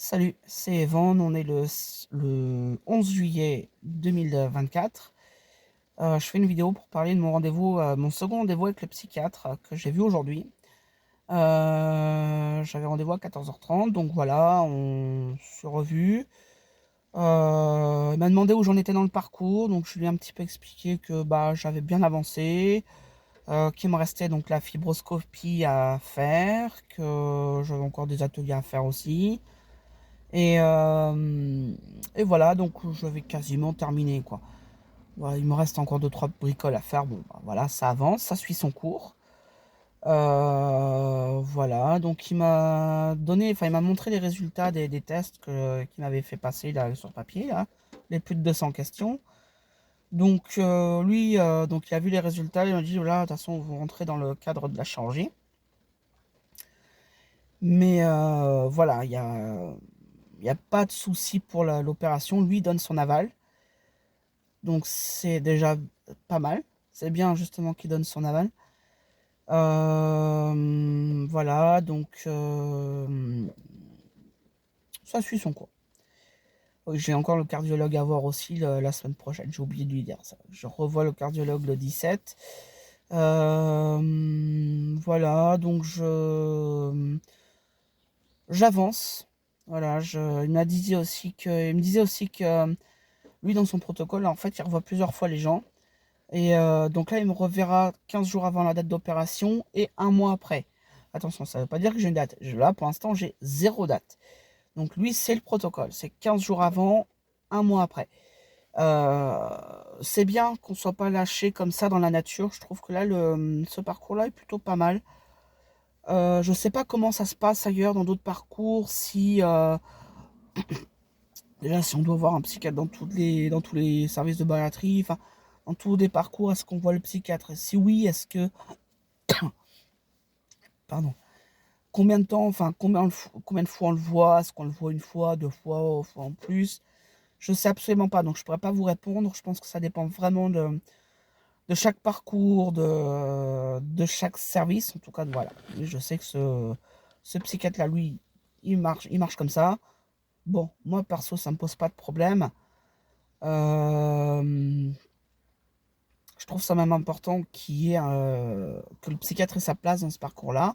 Salut, c'est Evan, on est le 11 juillet 2024. Je fais une vidéo pour parler de mon rendez-vous, mon second rendez-vous avec le psychiatre que j'ai vu aujourd'hui. J'avais rendez-vous à 14h30, donc voilà, on s'est revu. Il m'a demandé où j'en étais dans le parcours, donc je lui ai un petit peu expliqué que bah, j'avais bien avancé, qu'il me restait donc la fibroscopie à faire, que j'avais encore des ateliers à faire aussi. Et, euh, et voilà, donc je vais quasiment terminer, quoi. Voilà, il me reste encore deux, trois bricoles à faire. Bon, bah, voilà, ça avance, ça suit son cours. Voilà, donc il m'a montré les résultats des tests qu'il m'avait fait passer là, sur papier, là, les plus de 200 questions. Donc lui, donc il a vu les résultats, il m'a dit, voilà, de toute façon, vous rentrez dans le cadre de la chirurgie. Mais voilà, il y a pas de souci pour l'opération. Lui donne son aval. Donc c'est déjà pas mal. C'est bien justement qu'il donne son aval. Voilà, donc ça suit son cours. Oui, j'ai encore le cardiologue à voir aussi la semaine prochaine. J'ai oublié de lui dire ça. Je revois le cardiologue le 17. Voilà, donc j'avance. Voilà, il me disait aussi que lui, dans son protocole, en fait, il revoit plusieurs fois les gens. Et donc là, il me reverra 15 jours avant la date d'opération et un mois après. Attention, ça ne veut pas dire que j'ai une date. Là, pour l'instant, j'ai zéro date. Donc lui, c'est le protocole. C'est 15 jours avant, un mois après. Euh, c'est bien qu'on ne soit pas lâché comme ça dans la nature. Je trouve que là, ce parcours-là est plutôt pas mal. Je ne sais pas comment ça se passe ailleurs dans d'autres parcours. Si déjà, si on doit voir un psychiatre dans tous les services de bariatrie, enfin, dans tous les parcours, est-ce qu'on voit le psychiatre? Si oui, est-ce que pardon. Combien de temps, enfin, combien de fois on le voit? Est-ce qu'on le voit une fois, deux fois en plus? Je sais absolument pas, donc je pourrais pas vous répondre. Je pense que ça dépend vraiment de chaque parcours, de chaque service. En tout cas, voilà. Et je sais que ce psychiatre-là, lui, il marche comme ça. Bon, moi, perso, ça me pose pas de problème. Euh, je trouve ça même important que le psychiatre ait sa place dans ce parcours-là.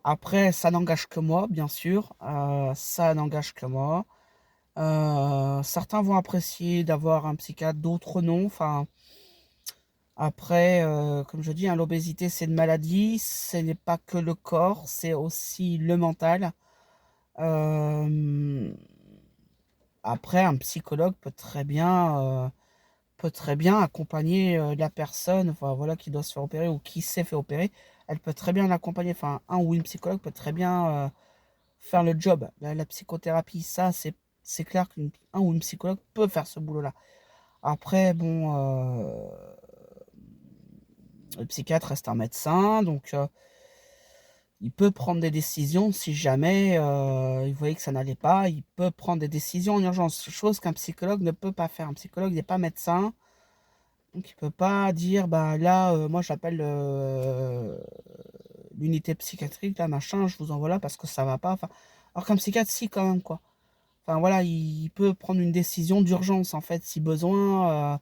Après, ça n'engage que moi, bien sûr. Ça n'engage que moi. Certains vont apprécier d'avoir un psychiatre, d'autres non. Enfin, après, comme je dis, hein, l'obésité, c'est une maladie. Ce n'est pas que le corps, c'est aussi le mental. Euh, Après, un psychologue peut très bien accompagner la personne, enfin, voilà, qui doit se faire opérer ou qui s'est fait opérer. Elle peut très bien l'accompagner. Enfin, un ou une psychologue peut très bien faire le job. La psychothérapie, ça, c'est clair qu'un ou une psychologue peut faire ce boulot-là. Après, bon, le psychiatre reste un médecin, donc il peut prendre des décisions si jamais il voyait que ça n'allait pas. Il peut prendre des décisions en urgence, chose qu'un psychologue ne peut pas faire. Un psychologue n'est pas médecin, donc il peut pas dire, bah là, moi j'appelle l'unité psychiatrique, là, machin, je vous envoie là parce que ça va pas. Enfin, alors qu'un psychiatre, si, quand même, quoi. Enfin voilà, il peut prendre une décision d'urgence en fait, si besoin.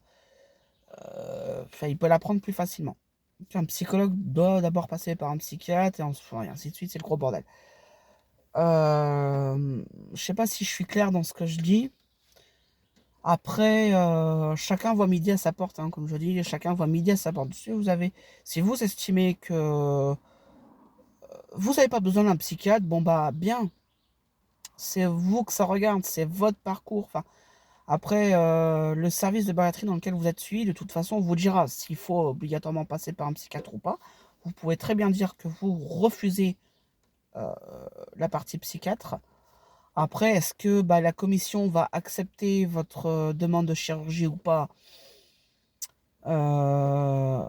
Enfin, il peut la prendre plus facilement. Un psychologue doit d'abord passer par un psychiatre et ainsi de suite, c'est le gros bordel. Je sais pas si je suis clair dans ce que je dis. Après, chacun voit midi à sa porte, hein, comme je dis, chacun voit midi à sa porte. Si vous estimez que vous n'avez pas besoin d'un psychiatre, bon bah bien, c'est vous que ça regarde, c'est votre parcours. Enfin, après, le service de bariatrie dans lequel vous êtes suivi, de toute façon, vous dira s'il faut obligatoirement passer par un psychiatre ou pas. Vous pouvez très bien dire que vous refusez euh, la partie psychiatre. Après, est-ce que bah, la commission va accepter votre demande de chirurgie ou pas? Euh,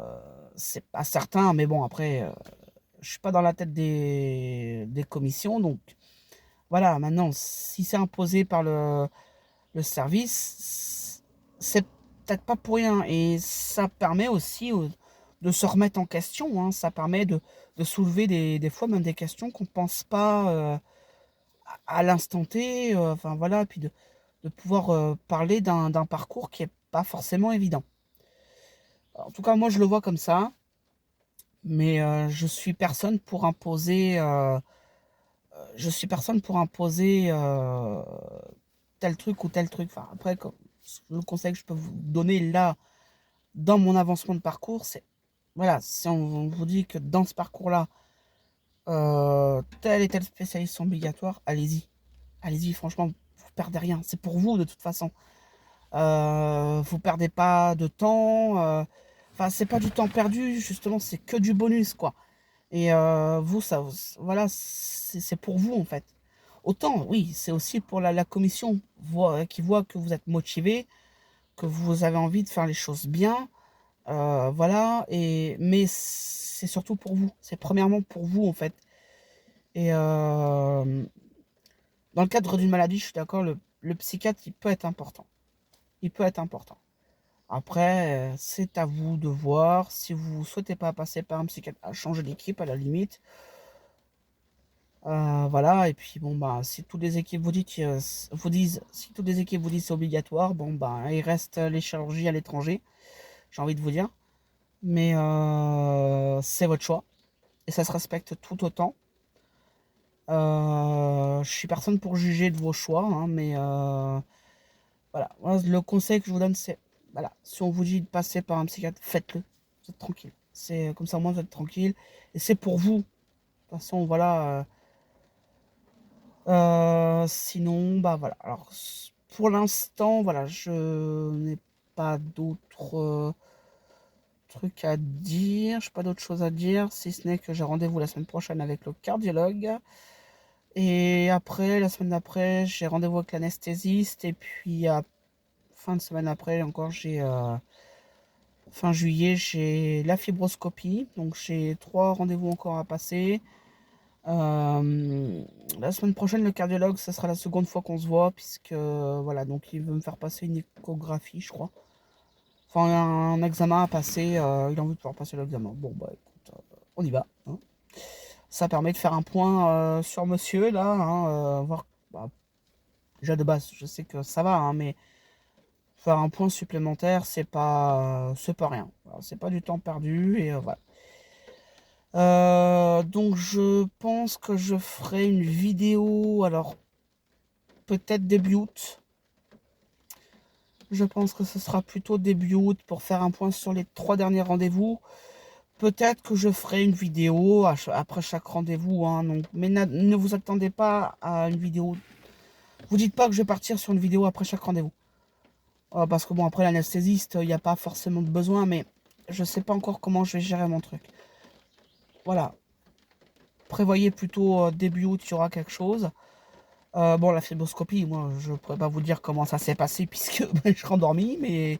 c'est pas certain, mais bon, après, je suis pas dans la tête des commissions, donc voilà. Maintenant, si c'est imposé par le service, c'est peut-être pas pour rien. Et ça permet aussi de se remettre en question, hein. Ça permet de soulever des fois même des questions qu'on pense pas à l'instant T, enfin voilà, puis de pouvoir parler d'un parcours qui est pas forcément évident. En tout cas, moi je le vois comme ça, mais je suis personne pour imposer, tel truc ou tel truc. Enfin, après, le conseil que je peux vous donner là, dans mon avancement de parcours, c'est, voilà, si on vous dit que dans ce parcours-là, tel et tel spécialiste sont obligatoires, allez-y. Allez-y, franchement, vous perdez rien. C'est pour vous de toute façon. Vous perdez pas de temps. Enfin, c'est pas du temps perdu, justement, c'est que du bonus, quoi. Et vous, ça, voilà, c'est pour vous, en fait. Autant, oui, c'est aussi pour la commission qui voit que vous êtes motivé, que vous avez envie de faire les choses bien. Voilà, mais c'est surtout pour vous. C'est premièrement pour vous, en fait. Et dans le cadre d'une maladie, je suis d'accord, le psychiatre, il peut être important. Il peut être important. Après, c'est à vous de voir. Si vous ne souhaitez pas passer par un psychiatre, à changer d'équipe à la limite. Voilà, et puis bon, bah, si toutes les équipes si toutes les équipes vous disent c'est obligatoire, bon, bah, il reste les chirurgies à l'étranger, j'ai envie de vous dire. Mais c'est votre choix, et ça se respecte tout autant. Je suis personne pour juger de vos choix, hein, mais voilà. Moi, le conseil que je vous donne, c'est, voilà, si on vous dit de passer par un psychiatre, faites-le. Vous êtes tranquille. C'est comme ça, moi, vous êtes tranquille. Et c'est pour vous. De toute façon, voilà. Sinon, bah voilà. Alors, pour l'instant, voilà, je n'ai pas d'autres trucs à dire. Je n'ai pas d'autres choses à dire, si ce n'est que j'ai rendez-vous la semaine prochaine avec le cardiologue. Et après, la semaine d'après, j'ai rendez-vous avec l'anesthésiste. Et puis, à fin de semaine après, encore, fin juillet, j'ai la fibroscopie. Donc, j'ai 3 rendez-vous encore à passer. La semaine prochaine, le cardiologue, ce sera la seconde fois qu'on se voit, puisque, voilà, donc il veut me faire passer une échographie, je crois. Enfin, un examen à passer. Il a envie de pouvoir passer l'examen. Bon, bah, écoute, on y va, hein. Ça permet de faire un point sur monsieur, là, hein, voir, bah, déjà de base, je sais que ça va, hein, mais faire un point supplémentaire, c'est pas rien. Voilà, c'est pas du temps perdu, et voilà. Donc je pense que je ferai une vidéo, alors peut-être début août. Je pense que ce sera plutôt début août pour faire un point sur les 3 derniers rendez-vous. Peut-être que je ferai une vidéo après chaque rendez-vous, hein, donc, mais ne vous attendez pas à une vidéo. Vous dites pas que je vais partir sur une vidéo après chaque rendez-vous. Parce que bon, après l'anesthésiste, il n'y a pas forcément de besoin, mais je sais pas encore comment je vais gérer mon truc. Voilà. Prévoyez plutôt début août, il y aura quelque chose. Bon, la fibroscopie, moi, je pourrais pas vous dire comment ça s'est passé puisque je suis endormi, mais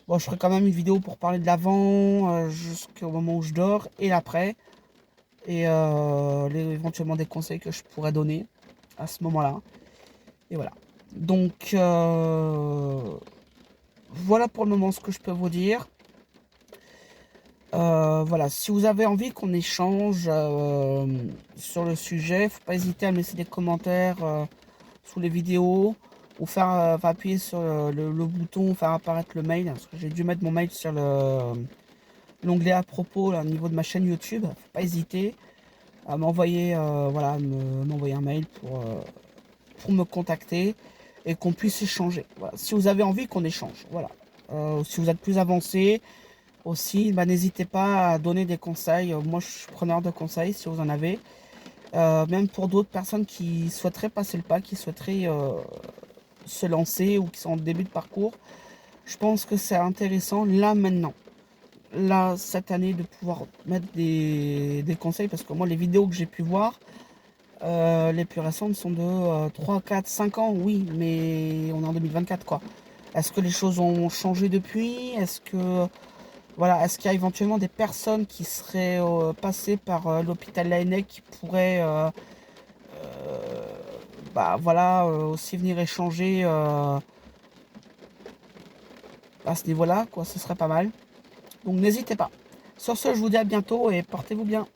bon, je ferai quand même une vidéo pour parler de l'avant jusqu'au moment où je dors et l'après, et éventuellement des conseils que je pourrais donner à ce moment-là. Et voilà. Donc, voilà pour le moment ce que je peux vous dire. Voilà, si vous avez envie qu'on échange sur le sujet, faut pas hésiter à me laisser des commentaires sous les vidéos, ou appuyer sur le bouton, faire apparaître le mail, parce que j'ai dû mettre mon mail sur l'onglet à propos là, au niveau de ma chaîne YouTube. Faut pas hésiter à m'envoyer voilà, m'envoyer un mail pour me contacter et qu'on puisse échanger. Voilà. Si vous avez envie qu'on échange, voilà. Si vous êtes plus avancé aussi, bah, n'hésitez pas à donner des conseils. Moi, je suis preneur de conseils si vous en avez. Même pour d'autres personnes qui souhaiteraient passer le pas, qui souhaiteraient se lancer ou qui sont en début de parcours. Je pense que c'est intéressant là maintenant, là cette année, de pouvoir mettre des conseils, parce que moi les vidéos que j'ai pu voir, les plus récentes sont de 3, 4, 5 ans, oui, mais on est en 2024 quoi. Est-ce que les choses ont changé depuis? Est-ce que voilà, est-ce qu'il y a éventuellement des personnes qui seraient passées par l'hôpital Laennec qui pourraient bah voilà, aussi venir échanger à ce niveau-là, quoi, ce serait pas mal. Donc n'hésitez pas. Sur ce, je vous dis à bientôt et portez-vous bien.